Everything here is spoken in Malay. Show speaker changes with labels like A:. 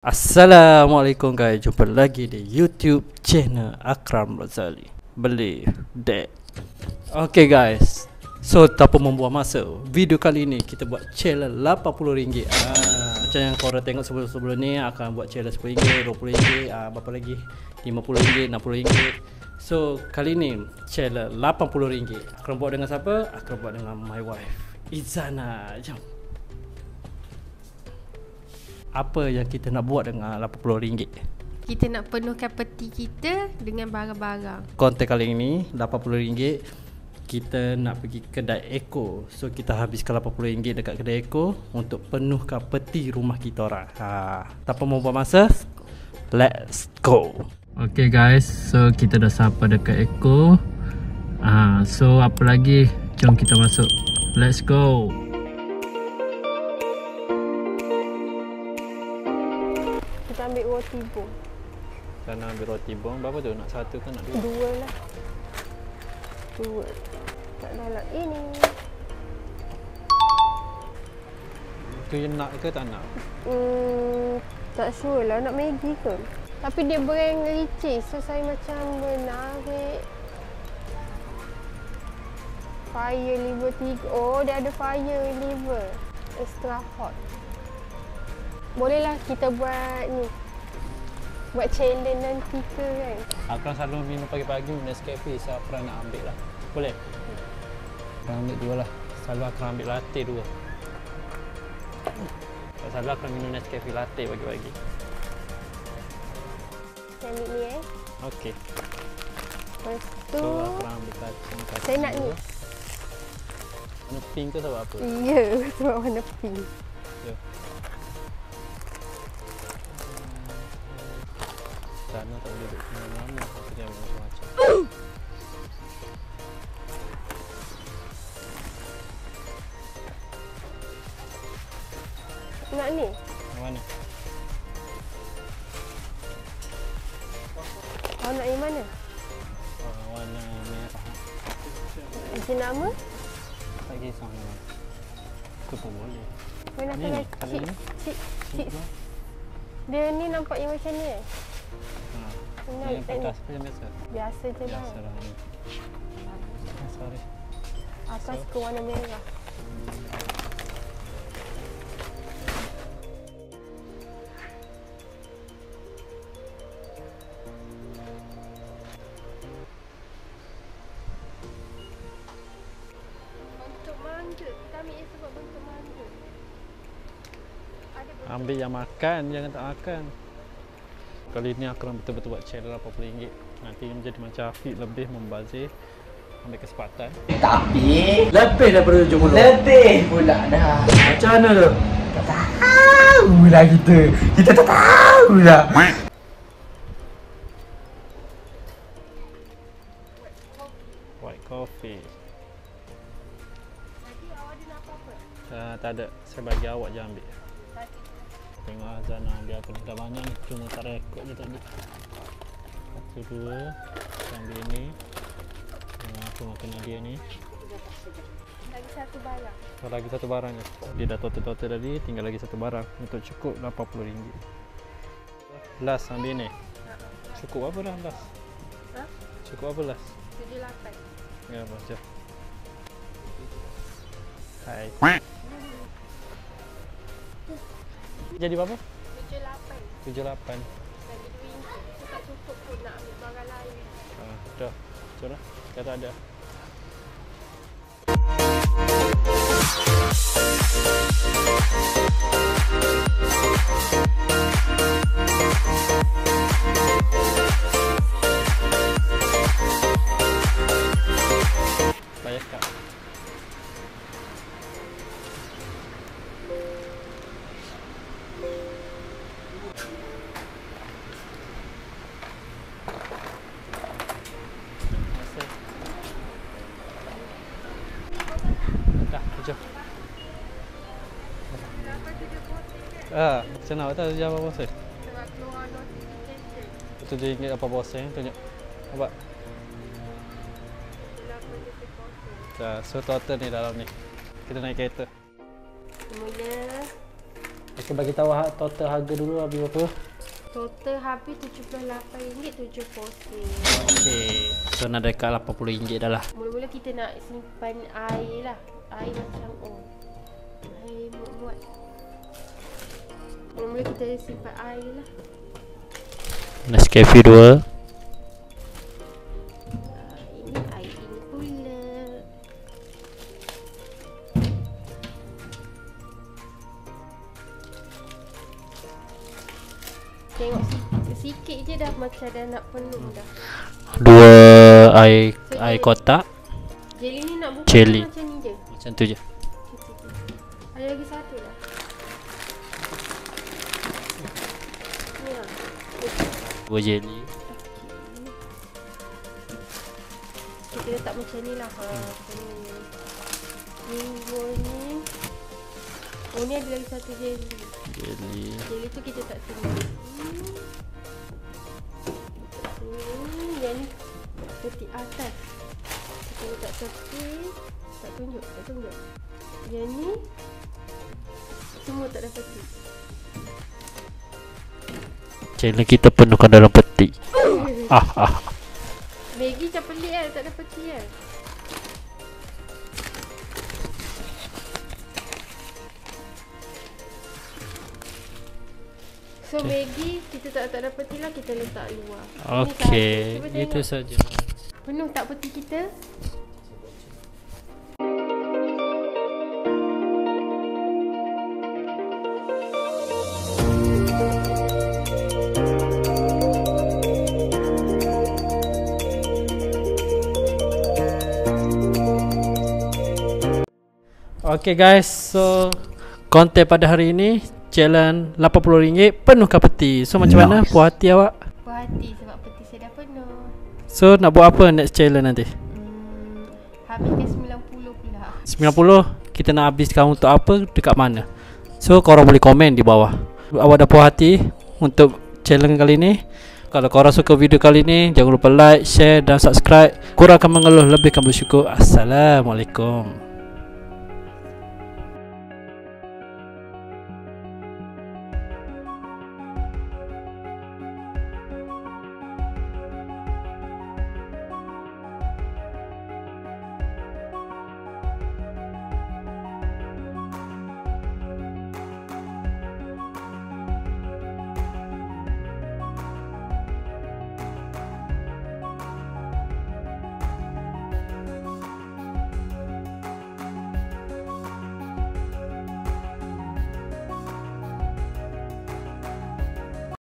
A: Assalamualaikum guys, jumpa lagi di YouTube channel Akram Razali Beli Dek. Okay guys, so tanpa membuang masa, video kali ini kita buat challenge RM80. Macam yang korang tengok sebelum-sebelum ni, akan buat challenge RM10, RM20, berapa lagi, RM50, RM60. So kali ni challenge RM80. Akram buat dengan siapa? Akram buat dengan my wife Izana. Jom. Apa yang kita nak buat dengan RM80?
B: Kita nak penuhkan peti kita dengan barang-barang.
A: Konten kali ini RM80. Kita nak pergi kedai Eko. So kita habiskan RM80 dekat kedai Eko untuk penuhkan peti rumah kita orang. Tanpa membuang masa, let's go. Okay guys, so kita dah sampai dekat Eko. So apa lagi? Jom kita masuk. Let's go.
B: Kita ambil roti bong.
A: Sana ambil roti bong. Berapa tu? Nak satu ke nak dua?
B: Dua lah. Dua. Tak dalam ini.
A: Tu yang nak ke tak nak?
B: Tak sure lah nak Maggi ke. Tapi dia brand Ricis. So saya macam menarik Fire Liver 3. Oh, dia ada Fire Liver Extra Hot. Bolehlah kita buat ni, buat challenge nanti ke kan.
A: Akram selalu minum pagi-pagi minum Nescafe. So Akram nak ambil lah. Boleh? Akram ambil dua lah. Selalu Akram ambil latte dua. Selalu Akram minum Nescafe latte pagi-pagi.
B: Saya ambil ni
A: Okey.
B: Lepas tu
A: So Akram ambil kacang.
B: saya nak ni.
A: Warna pink tu sebab apa?
B: Ya, sebab warna pink.
A: Ya. Sana tak boleh duduk lama-lama. Aku jangan macam-macam.
B: Nak ni?
A: Yang mana?
B: Kau nak yang mana?
A: Warna merah.
B: Izin nama?
A: Tak kisah mana. Aku pun boleh.
B: Kau nak
A: Ni
B: kena
A: ni, colour ni?
B: cik. Dia ni nampaknya macam ni
A: Yang pedas ke yang biasa?
B: Biasa je lah.
A: Biasa lah ni. Sorry.
B: Akak suka warna merah. Bentuk mangga. Kita ambil yang sebab bentuk mangga.
A: Ambil yang makan, jangan tak makan. Kali ni Akram betul-betul buat challenge RM80. Nanti menjadi macam Afiq, lebih membazir, ambil kesempatan.
C: Tapi
A: Lebih daripada 70.
C: lebih pula dah.
A: Macam mana tu?
C: Tak tahu lah kita. Kita tak tahu lah.
A: White coffee.
B: Jadi awak ada nak apa-apa?
A: Tak ada. Saya bagi awak je ambil. Tengok Azana ambil apa ni. Dah banyak ni. Cuma tak rekod je tadi. Satu, dua. Saya ambil ni. Aku makan dia ni.
B: Lagi satu barang.
A: Lagi satu barang je. Dia dah total tadi. Tinggal lagi satu barang. Untuk cukup RM80. Last ambil ni. Cukup apa dah last?
B: Ha?
A: Cukup apa last?
B: 78.
A: Ya, baca. Hai. Jadi berapa?
B: 78.
A: 78.
B: Lagi RM2. Itu tak cukup pun nak ambil barang lain.
A: Dah. Macam mana? Kata ada. Bayar kak. Dah, jom. Macam mana tahu jawab apa saya?
B: Sebab keluar notification.
A: Itu dia ingat apa bosnya, tunjuk. Nampak?
B: 8.0.
A: So total ni dalam ni. Kita naik kereta.
B: Mula
A: Okay, bagi tahu total harga dulu habis berapa?
B: Total habis RM78.70.
A: Okay, so nak dekat RM80 dah lah.
B: Mula-mula kita nak simpan air lah. Air macam air buat. Mula-mula kita simpan air lah.
A: Nescafe 2.
B: Ini air ini pula. Tengok sikit je dah macam dah nak penuh dah.
A: 2 air kotak.
B: Jelly ni nak buka
A: Jelly.
B: macam ni je.
A: Macam tu je.
B: Ada lagi satu dah. Ni lah.
A: 2 jelly.
B: Kita letak macam ni lah. Minggu ni. Oh ni ada lagi satu jelly. Jelly tu kita tak sini. Yang ni peti atas. Kita letak tepi. Tak tunjuk. Yang ni semua tak ada peti.
A: Channel kita penuhkan dalam peti.
B: Maggi macam pelik kan, tak ada peti kan. So Maggi kita tak ada peti lah, kita letak luar.
A: Okay, itu saja.
B: Penuh tak peti kita?
A: Okay guys, so konten pada hari ini challenge RM80 penuhkan peti. So macam mana puas hati awak?
B: Puas hati sebab peti saya dah penuh.
A: So nak buat apa next challenge nanti?
B: Habiskan 90 pula.
A: 90 kita nak habiskan untuk apa, dekat mana? So korang boleh komen di bawah. Awak dah puas hati untuk challenge kali ni? Kalau korang suka video kali ni, jangan lupa like, share dan subscribe. Kurang akan mengeluh, lebih akan bersyukur. Assalamualaikum.